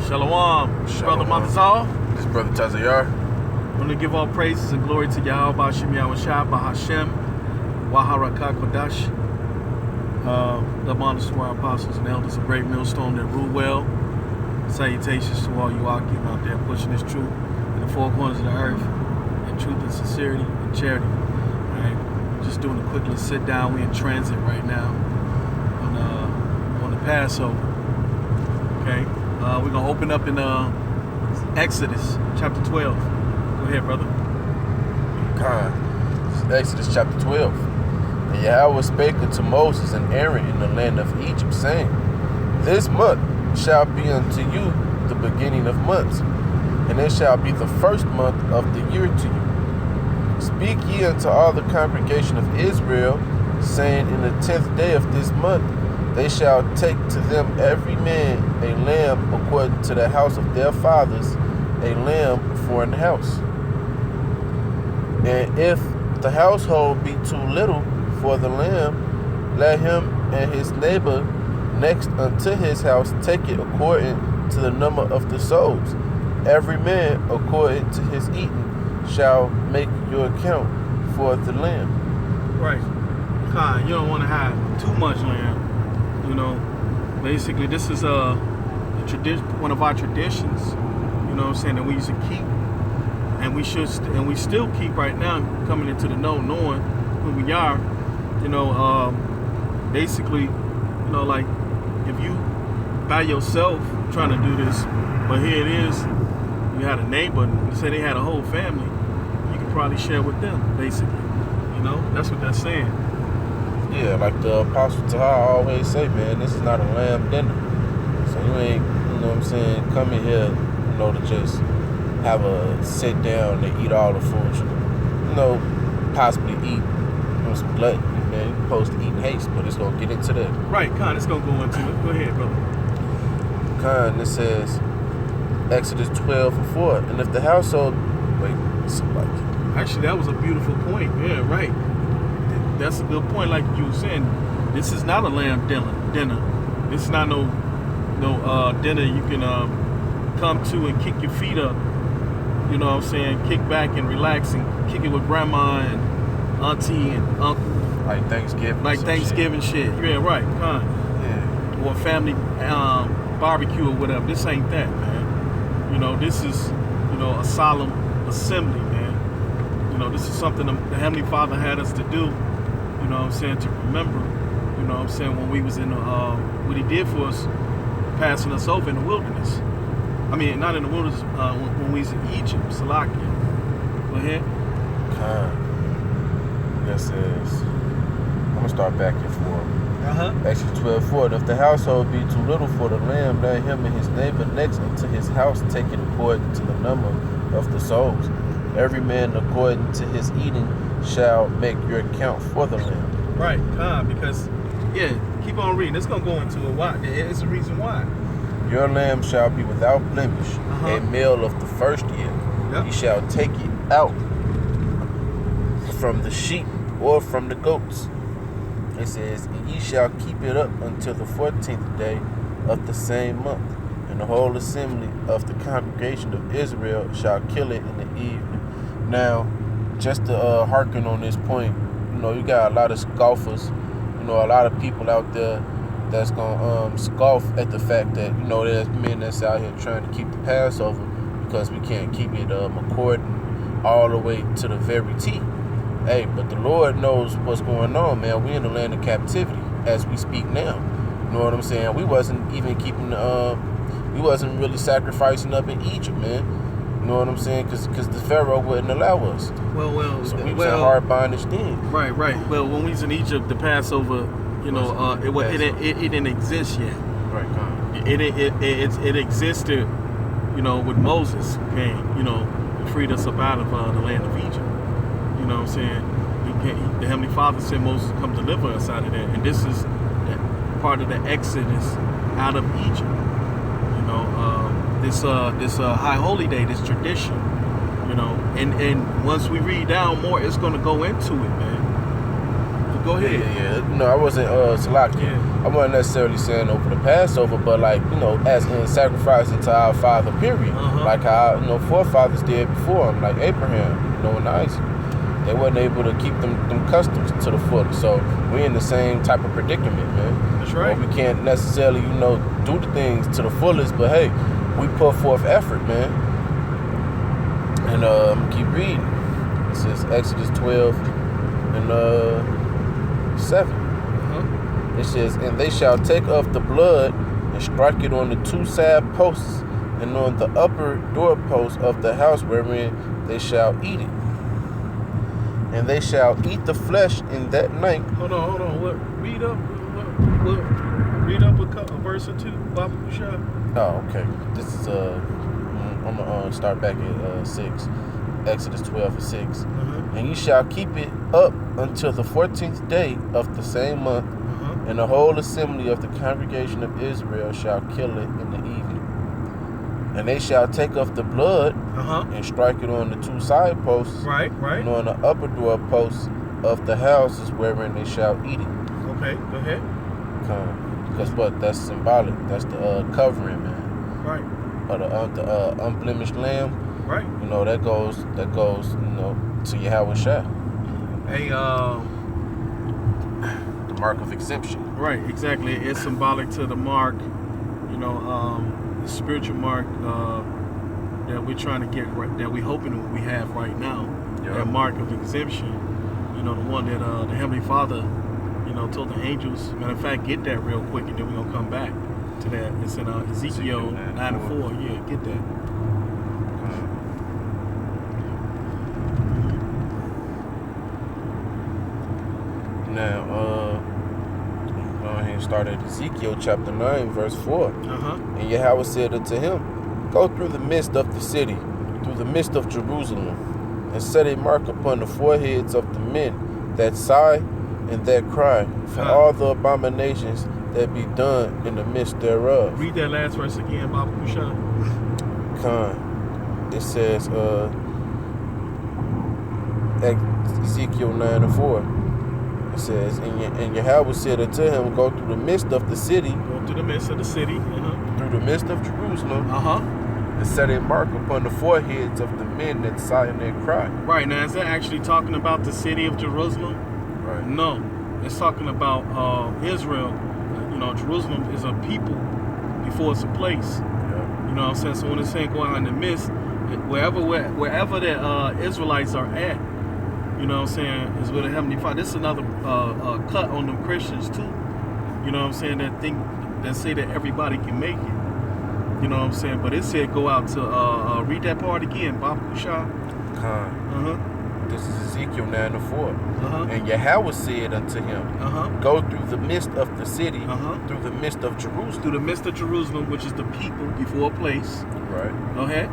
Shalom. Brother Montezal. This is Brother Tazayar. I want to give all praises and glory to Yahweh, Ba'ashem Yahushua, Bahashem, Waharaka Kodash. The honors to our apostles and elders of Great Millstone that rule well. Salutations to all you Akim out there pushing this truth in the four corners of the earth, and truth and sincerity and charity. All right, just doing a quick little sit down. We're in transit right now on the Passover. Okay, we're gonna open up in Exodus chapter 12. Go ahead, brother. This is Exodus chapter 12. And Yahweh spake unto Moses and Aaron in the land of Egypt, saying, This month shall be unto you the beginning of months, and it shall be the first month of the year to you. Speak ye unto all the congregation of Israel, saying, In the 10th day of this month they shall take to them every man a lamb according to the house of their fathers, a lamb for an house. And if the household be too little for the lamb, let him and his neighbor next unto his house take it according to the number of the souls. Every man according to his eating shall make your account for the lamb. Right. Khan, you don't want to have too much lamb. You know, basically this is one of our traditions. You know what I'm saying, that we used to keep, and we still keep right now, coming into the knowing who we are. You know, basically, you know, like if you by yourself trying to do this, but here it is, you had a neighbor, you say they had a whole family, you could probably share with them, basically. You know, that's what that's saying. Yeah, like the Apostle Taha always say, man, this is not a lamb dinner. So you ain't, you know what I'm saying, come in here, you know, to just have a sit down and eat all the food. You know, possibly eat some gluttony. Man, you're supposed to eat in haste, but it's going to get into that. Right, Khan, it's going to go into it. Go ahead, brother. Khan, it says, Exodus 12:4. And if the household... Wait, somebody... Actually, that was a beautiful point. Yeah, right. That's a good point, like you were saying. This is not a lamb dinner. This is not no dinner you can come to and kick your feet up. You know what I'm saying? Kick back and relax and kick it with grandma and auntie and uncle. Like Thanksgiving. Like Thanksgiving shit. Yeah, right. Huh? Yeah. Or family barbecue or whatever. This ain't that, man. You know, this is, you know, a solemn assembly, man. You know, this is something the Heavenly Father had us to do, you know what I'm saying, to remember, you know what I'm saying, when we was in what he did for us, passing us over in the wilderness. I mean, not in the wilderness, when we was in Egypt, Salakia. Go ahead. That says, I'm going to start back at 4. Exodus 12:4. And if the household be too little for the lamb, let him and his neighbor next unto his house take it according to the number of the souls. Every man according to his eating shall make your account for the lamb. Right, because, yeah, keep on reading. It's going to go into a why. It's the reason why. Your lamb shall be without blemish, a male of the first year. Yep. Ye shall take it out from the sheep or from the goats. It says, and ye shall keep it up until the 14th day of the same month. And the whole assembly of the congregation of Israel shall kill it in the evening. Now, just to hearken on this point, you know, you got a lot of scoffers, you know, a lot of people out there that's going to scoff at the fact that, you know, there's men that's out here trying to keep the Passover because we can't keep it according all the way to the very T. Hey, but the Lord knows what's going on, man. We in the land of captivity as we speak now. You know what I'm saying? We wasn't even keeping, we wasn't really sacrificing up in Egypt, man. You know what I'm saying? Because the Pharaoh wouldn't allow us. Well. So we was in hard bondage then. Right. Well, when we was in Egypt, the Passover, you know, it didn't exist yet. Right, It existed, you know, with Moses came, you know, and freed us up out of the land of Egypt. You know what I'm saying? The Heavenly Father said Moses come deliver us out of there. And this is part of the Exodus out of Egypt. You know, this high holy day, this tradition, you know, and once we read down more, it's going to go into it, man. Go ahead. Yeah. No, I wasn't Salaki. Yeah. I wasn't necessarily saying over the Passover, but like, as in sacrificing to our Father, period. Like how, forefathers did before him, like Abraham, and Isaac. They wasn't able to keep them customs to the fullest. So we're in the same type of predicament, man. That's right. We can't necessarily, do the things to the fullest, but hey, we put forth effort, man. And keep reading. It says Exodus 12 and 7. It says, and they shall take of the blood and strike it on the two side posts and on the upper doorpost of the house wherein they shall eat it. And they shall eat the flesh in that night. Hold on. Read up a verse or two, Baba Kushai. Oh, okay. This is I'm gonna start back at 6. Exodus 12 and 6. And ye shall keep it up until the 14th day of the same month, and the whole assembly of the congregation of Israel shall kill it in the evening. And they shall take of the blood and strike it on the two side posts, right, and on the upper door posts of the houses wherein they shall eat it. Okay, go ahead. Because what? That's symbolic. That's the covering, man. Right. Of the unblemished lamb. Right. That goes, to Yahweh Shah. The mark of exemption. Right, exactly. It's symbolic to the mark, the spiritual mark that we're trying to get right, that we're hoping we have right now. Yep. That mark of exemption. The one that the Heavenly Father, told the angels. Matter of fact, get that real quick, and then we're gonna come back to that. It's in Ezekiel 9 and 4. Yeah, get that. Now, go ahead and start at Ezekiel chapter 9, verse 4. And Yahweh said unto him, go through the midst of the city, through the midst of Jerusalem, and set a mark upon the foreheads of the men that sigh and that cry for all the abominations that be done in the midst thereof. Read that last verse again, Baba Kushai. It says, Ezekiel 9 and 4. It says, and Yahweh said unto him, go through the midst of the city. Go through the midst of the city. Through the midst of Jerusalem. And set a mark upon the foreheads of the men that sigh and that cry. Right. Now, is that actually talking about the city of Jerusalem? Right. No. It's talking about Israel. Jerusalem is a people before it's a place. Yeah. You know what I'm saying? So when it's saying go out in the midst, wherever the Israelites are at, you know what I'm saying, is with a Heavenly Father. This is another cut on them Christians too. You know what I'm saying? That say that everybody can make it. You know what I'm saying? But it said go out to read that part again, Baba Kushai. This is Ezekiel 9 and 4. And Yahweh said unto him, go through the midst of the city, through the midst of Jerusalem. Through the midst of Jerusalem, which is the people before a place. Right. Go ahead.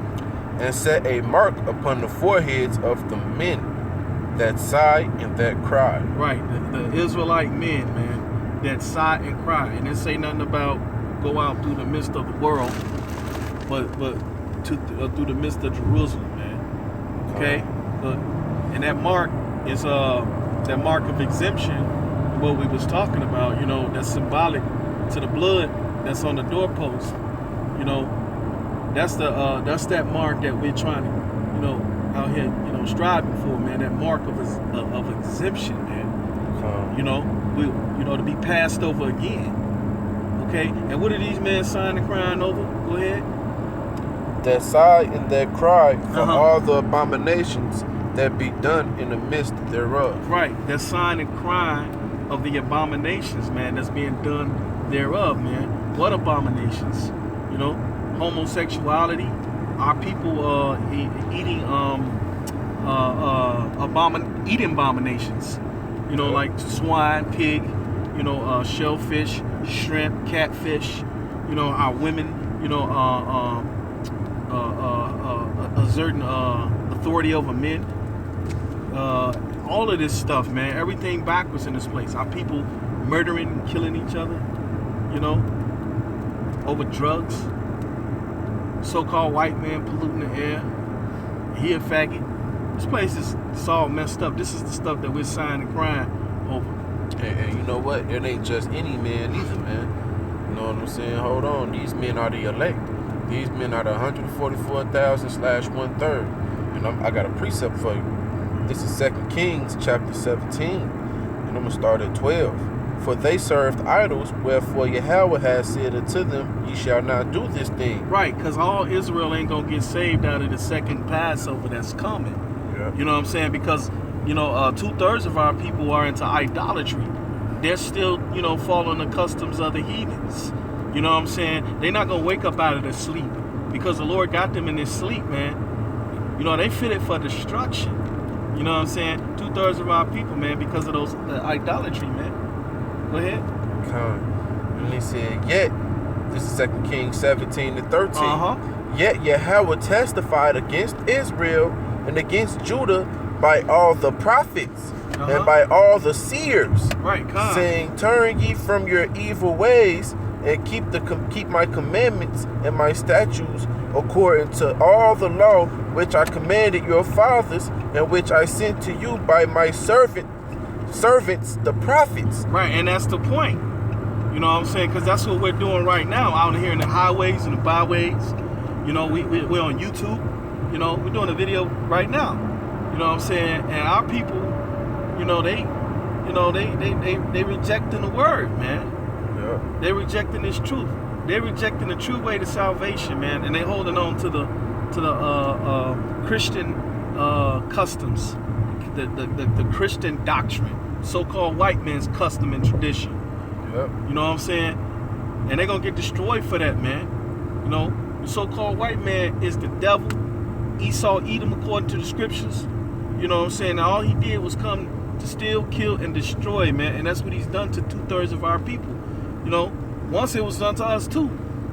And set a mark upon the foreheads of the men that sigh and that cry. Right, the Israelite men, man, that sigh and cry. And it say nothing about go out through the midst of the world, but through the midst of Jerusalem, man. Okay? And that mark is that mark of exemption, what we was talking about, that's symbolic to the blood that's on the doorpost. That's that mark that we're trying to, out here, striving for, man. That mark of exemption, man. To be passed over again. Okay, and what are these men sighing and crying over? Go ahead. That sigh and that cry for all the abominations that be done in the midst thereof. Right, that sighing and crying of the abominations, man, that's being done thereof, man. What abominations? Homosexuality. Our people eating abominations. Like swine, pig, shellfish, shrimp, catfish. Our women, exerting authority over men. All of this stuff, man. Everything backwards in this place. Our people murdering and killing each other. Over drugs. So-called white man polluting the air. He a faggot. This place is all messed up. This is the stuff that we're sighing and crying over. And you know what? It ain't just any man either, man. You know what I'm saying? Hold on. These men are the elect. These men are the 144,000/1/3. And I got a precept for you. This is 2 Kings chapter 17. And I'm going to start at 12. For they served idols, wherefore Yahweh has said unto them, ye shall not do this thing. Right, because all Israel ain't going to get saved out of the second Passover that's coming. Yeah. You know what I'm saying? Because, 2/3 of our people are into idolatry. They're still, following the customs of the heathens. You know what I'm saying? They're not going to wake up out of their sleep because the Lord got them in their sleep, man. They fitted for destruction. You know what I'm saying? 2/3 of our people, man, because of those idolatry, man. Go ahead. And he said, yet, this is 2 Kings 17-13. Yet Yahweh testified against Israel and against Judah by all the prophets and by all the seers, right, saying, turn ye from your evil ways and keep my commandments and my statutes according to all the law which I commanded your fathers and which I sent to you by my servants the prophets. Right, and that's the point. You know what I'm saying? Because that's what we're doing right now out here in the highways and the byways. We're on YouTube. We're doing a video right now. You know what I'm saying? And our people, they rejecting the word, man. Yeah. They rejecting this truth. They're rejecting the true way to salvation, man, and they holding on to the Christian customs, the Christian doctrine, so-called white man's custom and tradition. Yep. You know what I'm saying? And they're gonna get destroyed for that, man. The so-called white man is the devil. Esau, Edom, according to the scriptures. You know what I'm saying? Now, all he did was come to steal, kill, and destroy, man, and that's what he's done to 2/3 of our people. Once it was done to us too.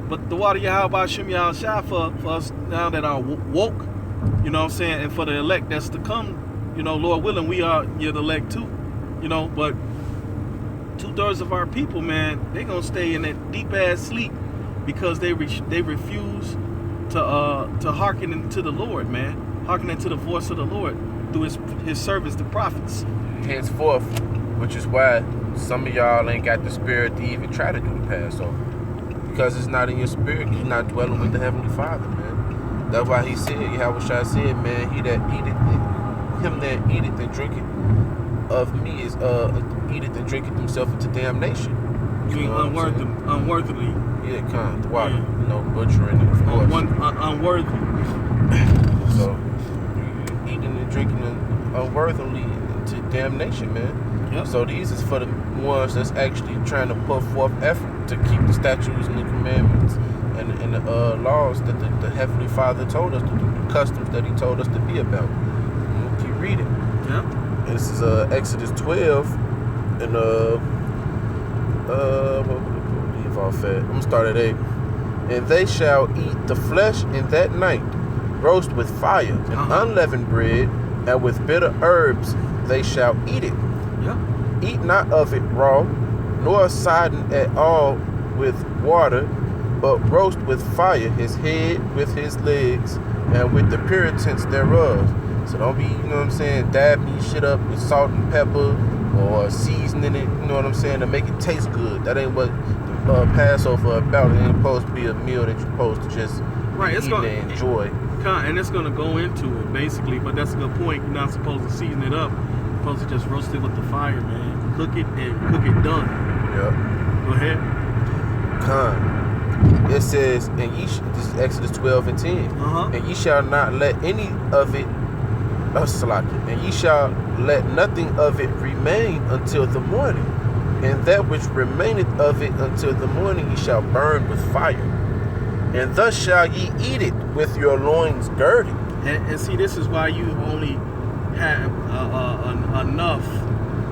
But the water Yahweh Shem Yahshua for us now that are woke, you know what I'm saying, and for the elect that's to come, Lord willing, we are the elect too. But 2/3 of our people, man, they gonna stay in that deep ass sleep because they refuse to hearken into the Lord, man, hearken into the voice of the Lord through his servants, the prophets. Henceforth, which is why some of y'all ain't got the spirit to even try to do the Passover. Because it's not in your spirit. You're not dwelling with the Heavenly Father, man. That's why he said, Yahweh said, man, him that eateth and drinketh of me is eateth and drinketh himself into damnation. You mean unworthily? Yeah, the water. Butchering it, of course. Unworthy. So, eating and drinking unworthily into damnation, man. Yep. So these is for the ones that's actually trying to put forth effort to keep the statutes and the commandments and the laws that the Heavenly Father told us to do, the customs that he told us to be about. We'll keep reading. Yeah. This is Exodus 12 and I'm gonna start at 8. And they shall eat the flesh in that night, roast with fire and unleavened bread, and with bitter herbs they shall eat it. Yeah. Eat not of it raw, nor sodden at all with water, but roast with fire his head with his legs, and with the puritance thereof. So don't be, dabbing your shit up with salt and pepper, or seasoning it, to make it taste good. That ain't what Passover about. It ain't supposed to be a meal that you're supposed to just eat and enjoy. And it's going to go into it, basically, but that's a good point. You're not supposed to season it up. You're supposed to just roast it with the fire, man. Cook it and cook it done. Yeah. Go ahead. It says, this is Exodus 12 and 10. And ye shall not let any of it, and ye shall let nothing of it remain until the morning. And that which remaineth of it until the morning ye shall burn with fire. And thus shall ye eat it with your loins girded. And see, this is why you only have enough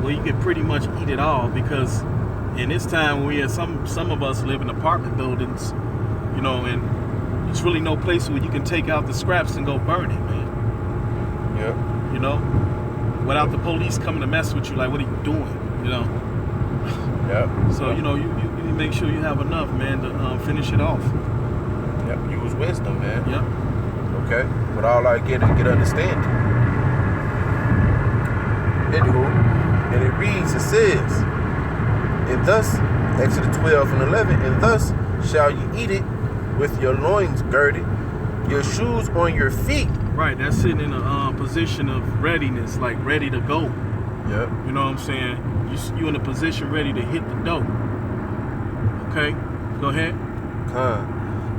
where you can pretty much eat it all, because in this time some of us live in apartment buildings, and there's really no place where you can take out the scraps and go burn it, man. Yeah. Without the police coming to mess with you, like, what are you doing? Yeah. So you make sure you have enough, man, to finish it off. Yep. Use wisdom, man. Yep. Okay. But all I get understanding. Anywho, and it reads, it says, And thus, Exodus 12 and 11, and thus shall you eat it with your loins girded, your shoes on your feet. Right, that's sitting in a position of readiness, like ready to go. Yep. You know what I'm saying? You in a position ready to hit the dough. Okay, go ahead.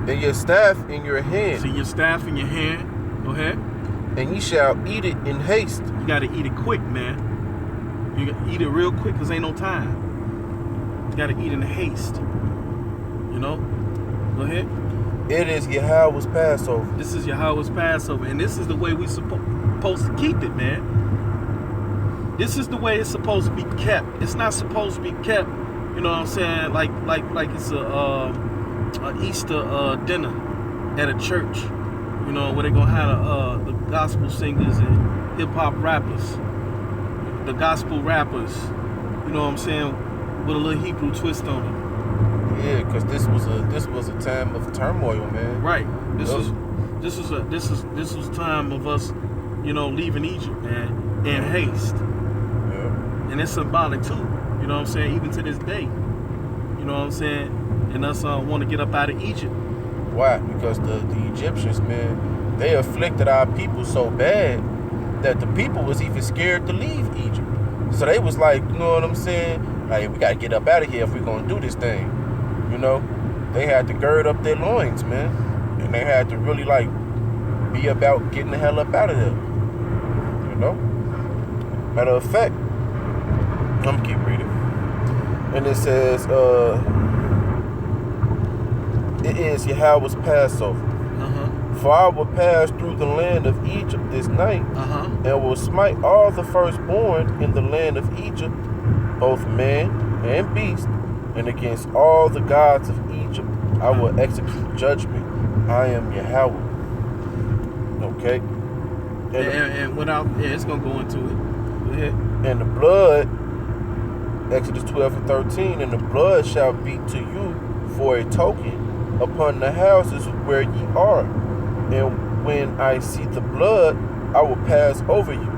And your staff in your hand. See your staff in your hand. Go ahead. And ye shall eat it in haste. You got to eat it quick, man. You gotta eat it real quick because ain't no time. You got to eat in haste. You know? Go ahead. It is Yahweh's Passover. This is Yahweh's Passover. And this is the way we supposed to keep it, man. This is the way it's supposed to be kept. It's not supposed to be kept, you know what I'm saying, like it's a Easter dinner at a church, you know, where they gonna have the gospel singers and hip hop rappers, the gospel rappers, you know what I'm saying, with a little Hebrew twist on it. Yeah, because this was a time of turmoil, man. Right. This was time of us, you know, leaving Egypt, man, in haste. Yeah. And it's symbolic too. You know what I'm saying? Even to this day. You know what I'm saying? And us want to get up out of Egypt. Why? Because the Egyptians, man, they afflicted our people so bad that the people was even scared to leave Egypt. So they was like, you know what I'm saying? Like, we got to get up out of here if we're going to do this thing. You know? They had to gird up their loins, man. And they had to really, like, be about getting the hell up out of there. You know? Matter of fact, I'm going to keep reading. And it says, it is Yahweh's Passover. For I will pass through the land of Egypt this night, and will smite all the firstborn in the land of Egypt, both man and beast, and against all the gods of Egypt I will execute judgment. I am Yahweh. Okay? And without, it's going to go into it. Go ahead. And the blood, Exodus 12 and 13, and the blood shall be to you for a token upon the houses where ye are. And when I see the blood, I will pass over you,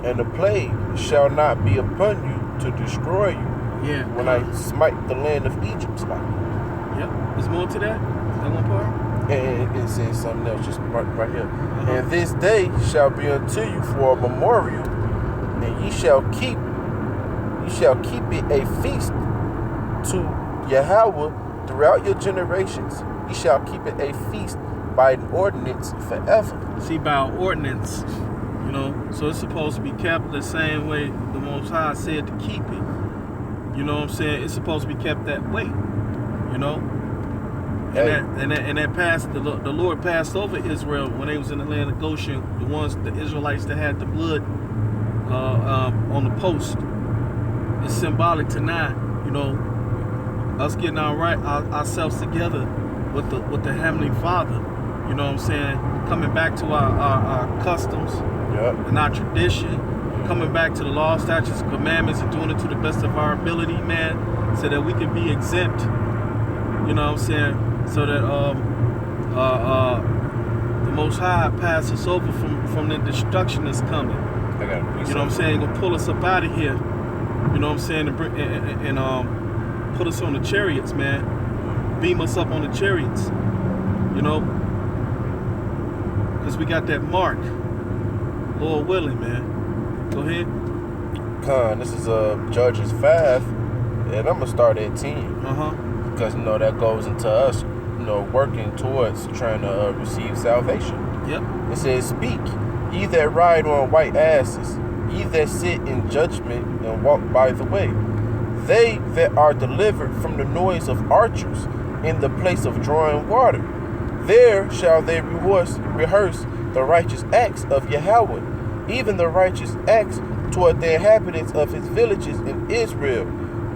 and the plague shall not be upon you to destroy you. Yeah. When I smite the land of Egypt. Yep. There's more to that? That one part? And it says something else just right here. And this day shall be unto you for a memorial, and ye shall keep it a feast to Yahweh throughout your generations. Ye shall keep it a feast by an ordinance forever. See, by ordinance, you know, so it's supposed to be kept the same way the Most High said to keep it. You know what I'm saying? It's supposed to be kept that way. You know? And that passed, the Lord passed over Israel when they was in the land of Goshen, the Israelites that had the blood on the post. It's symbolic tonight, you know, us getting ourselves together with the Heavenly Father. You know what I'm saying? Coming back to our customs and our tradition, coming back to the law, statutes, and commandments, and doing it to the best of our ability, man, so that we can be exempt. You know what I'm saying? So that the Most High pass us over from the destruction that's coming. You know what I'm saying? Gonna pull us up out of here. You know what I'm saying? And put us on the chariots, man. Beam us up on the chariots. You know? Because we got that mark. Lord willing, man. Go ahead. This is Judges 5, and I'm gonna start at 10. Because you know that goes into us, you know, working towards trying to receive salvation. Yep. It says, "Speak, ye that ride on white asses, ye that sit in judgment and walk by the way, they that are delivered from the noise of archers in the place of drawing water. There shall they rehearse the righteous acts of Yahweh, even the righteous acts toward the inhabitants of his villages in Israel.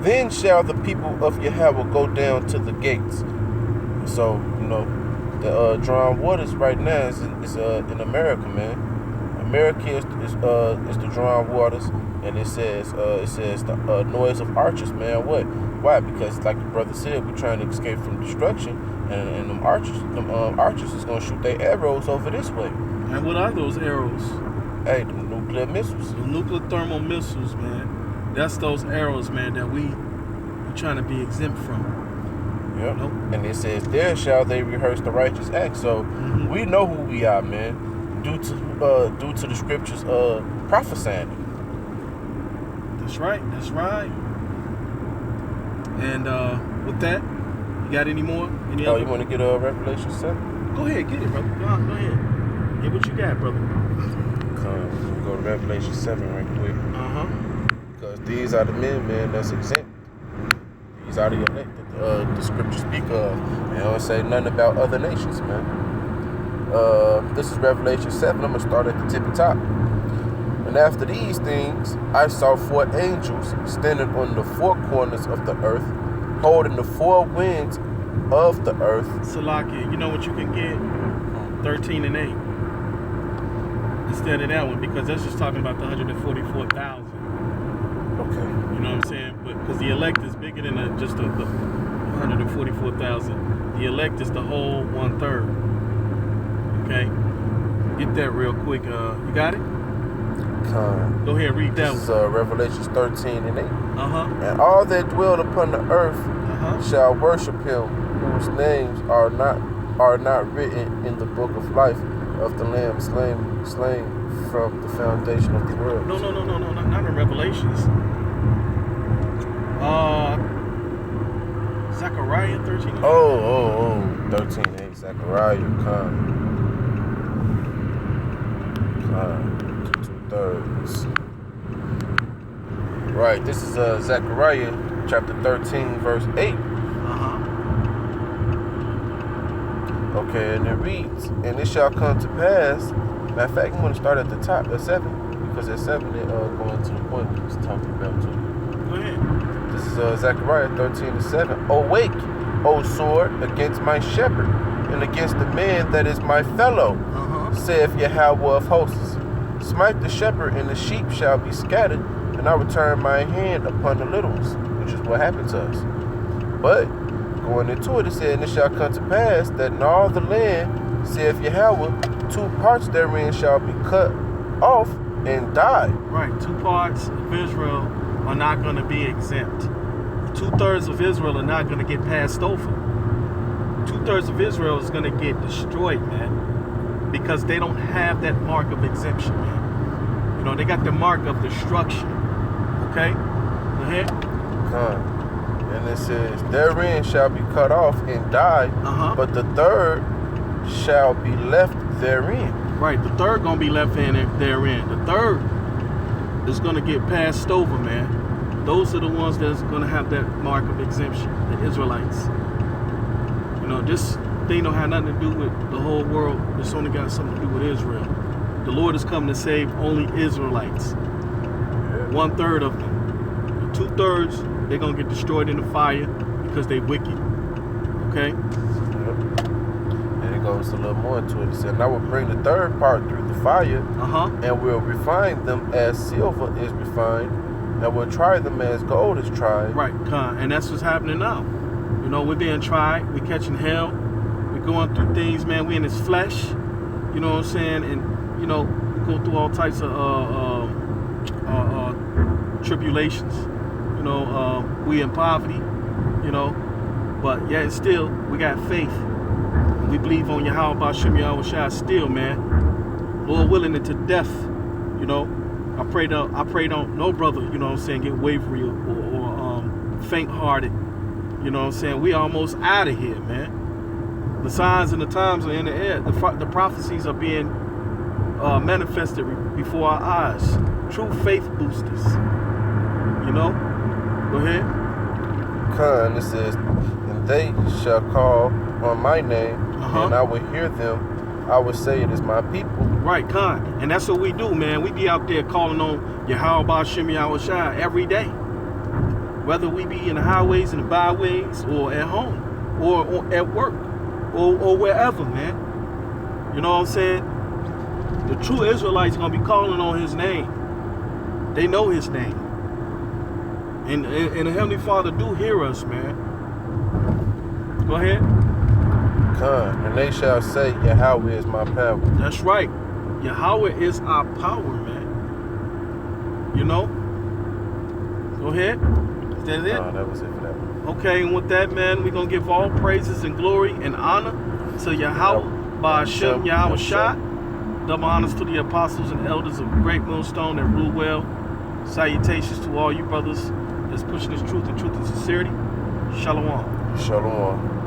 Then shall the people of Yahweh go down to the gates." So, you know, the drawing waters right now is in America, man. America is the drawing waters, and it says the noise of archers, man. What? Why? Because like the brother said, we're trying to escape from destruction, and them archers is gonna shoot their arrows over this way. And what are those arrows? Hey, the nuclear missiles. The nuclear thermal missiles, man. That's those arrows, man, that we, you're trying to be exempt from. Yep. Nope. And it says, there shall they rehearse the righteous acts. So we know who we are, man, due to the scriptures prophesying. That's right. That's right. And with that, you got any more? Any other? You want to get Revelation 7? Go ahead, get it, brother. Go ahead. Get what you got, brother. We'll go to Revelation 7 right quick. Because these are the men, that's exempt. These are the elect that the scriptures speak of. They don't say nothing about other nations, man. This is Revelation 7. I'm going to start at the tippy top. And after these things, I saw 4 angels standing on the 4 corners of the earth, holding the 4 winds of the earth. Salakia, you know what you can get? 13 and 8. Instead of that one, because that's just talking about the 144,000. Okay. You know what I'm saying? But because the elect is bigger than just the 144,000. The elect is the whole 1/3. Okay? Get that real quick. You got it? Go ahead, read that This is one. Revelation 13 and 8. Uh-huh. And all that dwell upon the earth shall worship him, whose names are not written in the book of life of the Lamb slain from the foundation of the world. No, not in Revelations. Zechariah 13. 13:8. Zechariah, two-thirds. Right, this is Zechariah chapter 13, verse 8. Okay, and it reads, and it shall come to pass. Matter of fact, I'm going to start at the top at 7, because at 7 it going to the point it's talking about too. Go ahead. This is Zechariah 13:7. Awake, O sword, against my shepherd, and against the man that is my fellow, saith Yahweh of hosts. Smite the shepherd, and the sheep shall be scattered, and I will turn my hand upon the little ones, which is what happened to us. But going into it said, and it shall come to pass that in all the land, saith Yahweh, 2 parts therein shall be cut off and die. Right, 2 parts of Israel are not going to be exempt. 2/3 of Israel are not going to get passed over. 2/3 of Israel is going to get destroyed, man, because they don't have that mark of exemption, man. You know, they got the mark of destruction. Okay? Go ahead. And it says, therein shall be cut off and die, but the third shall be left therein. Right, the third gonna be left therein. The third is gonna get passed over, man. Those are the ones that's gonna have that mark of exemption, the Israelites. You know, this thing don't have nothing to do with the whole world. It's only got something to do with Israel. The Lord is coming to save only Israelites. 1/3 of them. The 2/3, they're gonna get destroyed in the fire because they wicked. Okay? And it goes a little more into it. It said, and I will bring the third part through the fire, and will refine them as silver is refined, and will try them as gold is tried. Right, and that's what's happening now. You know, we're being tried, we're catching hell, we're going through things, man, we're in this flesh, you know what I'm saying, and, you know, we go through all types of tribulations, you know, we in poverty, you know, but yet still, we got faith. We believe on Yahweh B'Shem Yahweh Shai still, man. Lord willing it to death, you know. I pray don't no brother, you know what I'm saying, get wavery or faint-hearted. You know what I'm saying? We almost out of here, man. The signs and the times are in the air. The prophecies are being manifested before our eyes. True faith boosters. You know? Go ahead. And it says, and they shall call on my name, and I will hear them. I will say it is my people. Right, Khan. And that's what we do, man. We be out there calling on Yahweh B'Shem Yahweh Shai every day. Whether we be in the highways and the byways, or at home, or at work, or wherever, man. You know what I'm saying? The true Israelites are going to be calling on his name. They know his name. And the Heavenly Father do hear us, man. Go ahead. And they shall say, Yahweh is my power. That's right. Yahweh is our power, man. You know? Go ahead. that it? No, that was it for that one. Okay, and with that, man, we're going to give all praises and glory and honor to Yahweh, Ba'ashem, Yahweh Shah. Double honors to the apostles and elders of Great Millstone that rule well. Salutations to all you brothers that's pushing this truth and sincerity. Shalom. Shalom.